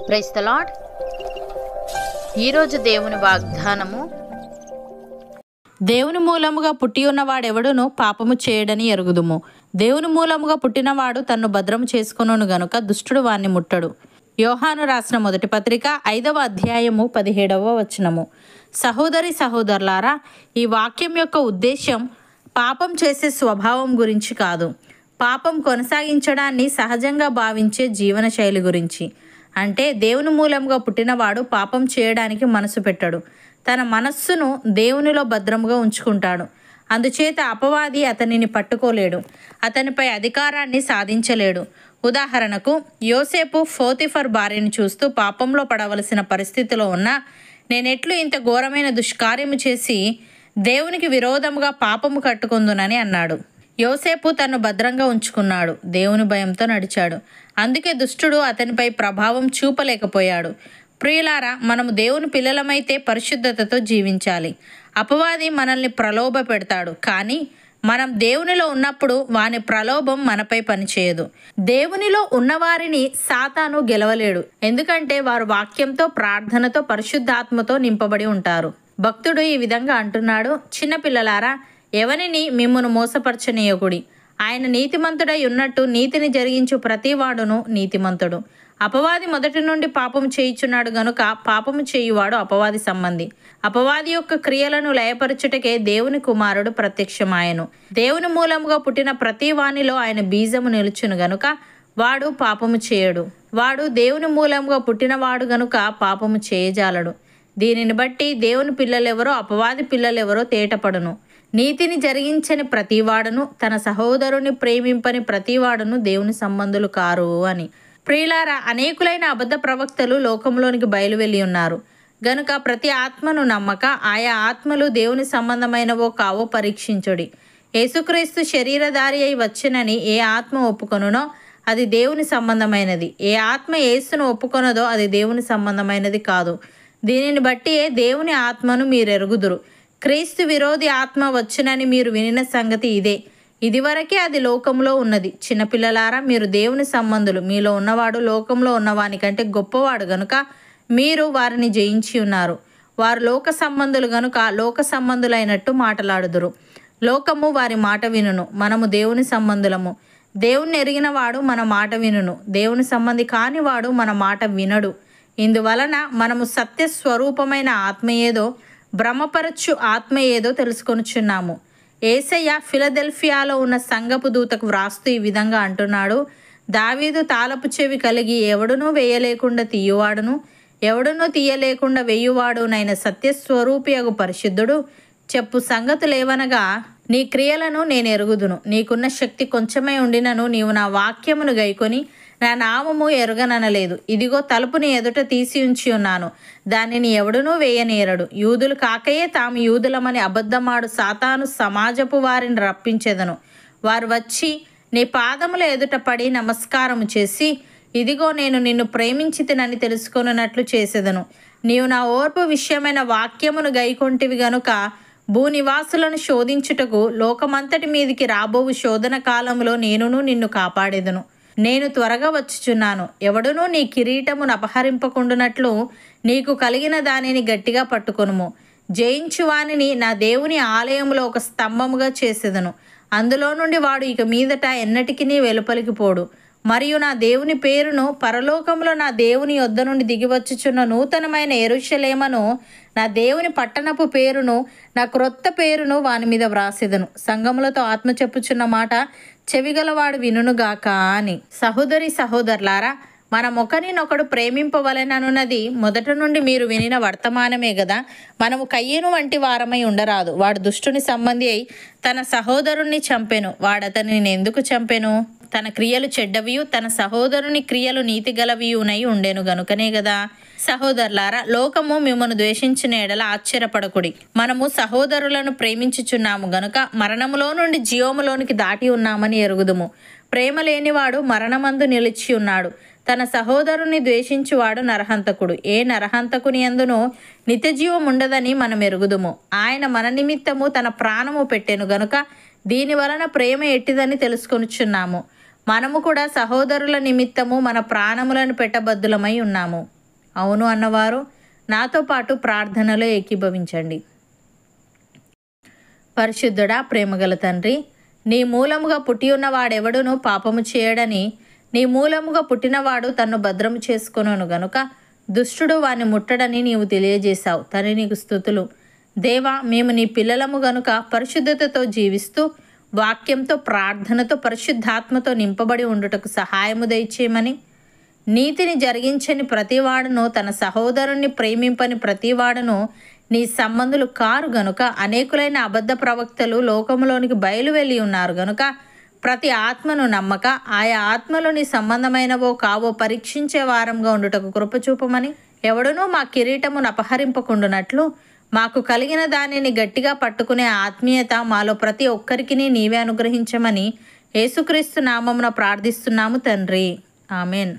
Praise the lord. ఈరోజు దేవుని వాగ్దానము, దేవుని మూలముగా పుట్టి ఉన్నవాడెవడును పాపము చేయడని ఎరుగుదుము. దేవుని మూలముగా పుట్టినవాడు తన్ను భద్రము చేసుకొనును గనుక దుష్టుడు వాణ్ణి ముట్టడు. యోహాను రాసిన మొదటి పత్రిక 5వ అధ్యాయము 17వ వచనము. సహోదరి సహోదరులారా, ఈ వాక్యం యొక్క ఉద్దేశం పాపం చేసే స్వభావం గురించి కాదు, పాపం కొనసాగించడాన్ని సహజంగా భావించే జీవన శైలి గురించి. అంటే దేవుని మూలంగా పుట్టినవాడు పాపం చేయడానికి మనసు పెట్టడు, తన మనస్సును దేవునిలో భద్రముగా ఉంచుకుంటాడు. అందుచేత అపవాది అతనిని పట్టుకోలేడు, అతనిపై అధికారాన్ని సాధించలేడు. ఉదాహరణకు, యోసేపు పోతీఫర్ భార్యను చూస్తూ పాపంలో పడవలసిన పరిస్థితిలో ఉన్న నేనెట్లు ఇంత ఘోరమైన దుష్కార్యము చేసి దేవునికి విరోధముగా పాపము కట్టుకుందునని అన్నాడు. యోసేపు తను భద్రంగా ఉంచుకున్నాడు, దేవుని భయంతో నడిచాడు. అందుకే దుష్టుడు అతనిపై ప్రభావం చూపలేకపోయాడు. ప్రియులారా, మనము దేవుని పిల్లలమైతే పరిశుద్ధతతో జీవించాలి. అపవాది మనల్ని ప్రలోభ పెడతాడు, కానీ మనం దేవునిలో ఉన్నప్పుడు వాని ప్రలోభం మనపై పనిచేయదు. దేవునిలో ఉన్నవారిని సాతాను గెలవలేడు, ఎందుకంటే వారు వాక్యంతో, ప్రార్థనతో, పరిశుద్ధాత్మతో నింపబడి ఉంటారు. భక్తుడు ఈ విధంగా అంటున్నాడు, చిన్నపిల్లలారా, ఎవరిని మిమ్మును మోసపరచనీయకుడి. ఆయన నీతిమంతుడై ఉన్నట్టు నీతిని జరిగించు ప్రతివాడును నీతిమంతుడు. అపవాది మొదటి నుండి పాపము చేయుచున్నాడు గనుక పాపము చేయువాడు అపవాది సంబంధి. అపవాది యొక్క క్రియలను లయపరచుటకే దేవుని కుమారుడు ప్రత్యక్షమాయెను. దేవుని మూలముగా పుట్టిన ప్రతి వానిలో ఆయన బీజము నిలుచును గనుక వాడు పాపము చేయడు. వాడు దేవుని మూలముగా పుట్టినవాడు గనుక పాపము చేయజాలడు. దీనిని బట్టి దేవుని పిల్లలెవరో అపవాది పిల్లలెవరో తేటపడును. నీతిని జరిగించని ప్రతివాడును, తన సహోదరుని ప్రేమింపని ప్రతివాడును దేవుని సంబంధులు కారు అని. ప్రియులారా, అనేకులైన అబద్ధ ప్రవక్తలు లోకంలోనికి బయలువెళ్ళి ఉన్నారు గనుక ప్రతి ఆత్మను నమ్మక ఆయా ఆత్మలు దేవుని సంబంధమైనవో కావో పరీక్షించుడి. యేసుక్రీస్తు శరీరధారి అయి వచ్చెనని ఏ ఆత్మ ఒప్పుకొనునో అది దేవుని సంబంధమైనది, ఏ ఆత్మ యేసును ఒప్పుకొనదో అది దేవుని సంబంధమైనది కాదు. దీనిని బట్టి దేవుని ఆత్మను మీరెరుగుదురు. క్రీస్తు విరోధి ఆత్మ వచ్చునని మీరు వినిన సంగతి ఇదే. ఇదివరకే అది లోకంలో ఉన్నది. చిన్నపిల్లలారా, మీరు దేవుని సంబంధులు. మీలో ఉన్నవాడు లోకంలో ఉన్నవాని కంటే గొప్పవాడు గనుక మీరు వారిని జయించి ఉన్నారు. వారు లోక సంబంధులు గనుక లోక సంబంధులైనట్టు మాటలాడుదురు. లోకము వారి మాట వినును, మనము దేవుని సంబంధులము. దేవుణ్ణి ఎరిగిన వాడు మన మాట వినును, దేవుని సంబంధి కానివాడు మన మాట వినడు. ఇందువలన మనము సత్య స్వరూపమైన ఆత్మ ఏదో, భ్రమపరచు ఆత్మ ఏదో తెలుసుకొనుచున్నాము. యేసయ్య ఫిలదెల్ఫియాలో ఉన్న సంఘపు దూతకు వ్రాస్తూ ఈ విధంగా అంటున్నాడు, దావీదు తాళపు చెవి కలిగి ఎవడునూ వేయలేకుండా తీయువాడును, ఎవడునూ తీయలేకుండా వేయువాడునైన సత్యస్వరూపియగు పరిశుద్ధుడు చెప్పు సంగతులేవనగా, నీ క్రియలను నేను ఎరుగుదును. నీకున్న శక్తి కొంచెమై ఉండినను నీవు నా వాక్యమును గైకొని నా నామము ఎరుగననలేదు. ఇదిగో తలుపుని ఎదుట తీసి ఉంచి ఉన్నాను, దానిని ఎవడునూ వేయనేరడు. యూదులు కాకయే తాము యూదులమని అబద్ధమాడు సాతాను సమాజపు వారిని రప్పించెదను. వారు వచ్చి నీ పాదముల ఎదుట పడి నమస్కారము చేసి, ఇదిగో నేను నిన్ను ప్రేమించితినని తెలుసుకొనున్నట్లు చేసేదను. నీవు నా ఓర్పు విషయమైన వాక్యమును గైకొంటివి గనుక భూనివాసులను శోధించుటకు లోకమంతటి మీదికి రాబోవు శోధన కాలంలో నేనును నిన్ను కాపాడేదను. నేను త్వరగా వచ్చుచున్నాను. ఎవడునూ నీ కిరీటమును అపహరింపకుండునట్లు నీకు కలిగిన దానిని గట్టిగా పట్టుకొనుము. జయించువానిని నా దేవుని ఆలయంలో ఒక స్తంభముగా చేసేదను. అందులో నుండి వాడు ఇక మీదట ఎన్నటికీ వెలుపలికి పోడు. మరియు నా దేవుని పేరును, పరలోకంలో నా దేవుని యొద్ద నుండి దిగివచ్చుచున్న నూతనమైన యెరూషలేమును, నా దేవుని పట్టణపు పేరును, నా క్రొత్త పేరును వాని మీద వ్రాసేదను. సంఘములతో ఆత్మ చెప్పుచున్న మాట చెవిగలవాడు వినుగాక అని. సహోదరి సహోదరులారా, మనం ఒకరినొకడు ప్రేమింపవలెననున్నది మొదట నుండి మీరు వినిన వర్తమానమే గదా. మనము కయ్యను వంటి వారమై ఉండరాదు. వాడు దుష్టుని సంబంధి అయి తన సహోదరుణ్ణి చంపెను. వాడతనిని ఎందుకు చంపెను? తన క్రియలు చెడ్డవియు తన సహోదరుని క్రియలు నీతిగలవియునై ఉండెను గనుకనే గదా. సహోదరులారా, లోకము మిమ్మను ద్వేషించిన ఎడల ఆశ్చర్యపడకుడి. మనము సహోదరులను ప్రేమించుచున్నాము గనుక మరణములో నుండి జీవములోనికి దాటి ఉన్నామని ఎరుగుదుము. ప్రేమ లేనివాడు మరణమందు నిలిచి ఉన్నాడు. తన సహోదరుని ద్వేషించువాడు నరహంతకుడు. ఏ నరహంతకుని యందునో నిత్యజీవం ఉండదని మనం ఎరుగుదుము. ఆయన మన నిమిత్తము తన ప్రాణము పెట్టెను గనుక దీని వలన ప్రేమ ఎట్టిదని తెలుసుకొనుచున్నాము. మనము కూడా సహోదరుల నిమిత్తము మన ప్రాణములను పెట్టబద్దులమై ఉన్నాము. అవును అన్నవారు నాతో పాటు ప్రార్థనలో ఏకీభవించండి. పరిశుద్ధుడా, ప్రేమగల తండ్రి, నీ మూలముగా పుట్టి ఉన్నవాడెవడును పాపము చేయడని, నీ మూలముగా పుట్టినవాడు తన్ను భద్రము చేసుకొనును గనుక దుష్టుడు వాని ముట్టడని నీవు తెలియజేశావు. తండ్రి, నీకు స్తుతులు. దేవా, మేము నీ పిల్లలము గనుక పరిశుద్ధతతో జీవిస్తూ వాక్యంతో, ప్రార్థనతో, పరిశుద్ధాత్మతో నింపబడి ఉండుటకు సహాయము దయచేయమని, నీతిని జరిగించని ప్రతివాడును, తన సహోదరుణ్ణి ప్రేమింపని ప్రతివాడును నీ సంబంధులు కారు గనుక అనేకులైన అబద్ధ ప్రవక్తలు లోకములోనికి బయలు వెళ్ళి ఉన్నారు గనుక ప్రతి ఆత్మను నమ్మక ఆయా ఆత్మలు నీ సంబంధమైనవో కావో పరీక్షించే వారంగా ఉండుటకు కృపచూపమని, ఎవడునూ మా కిరీటమును అపహరింపకుండునట్లు మాకు కలిగిన దానిని గట్టిగా పట్టుకునే ఆత్మీయత మాలో ప్రతి ఒక్కరికి నీవే అనుగ్రహించమని యేసుక్రీస్తు నామమున ప్రార్థిస్తున్నాము తండ్రి. ఆమెన్.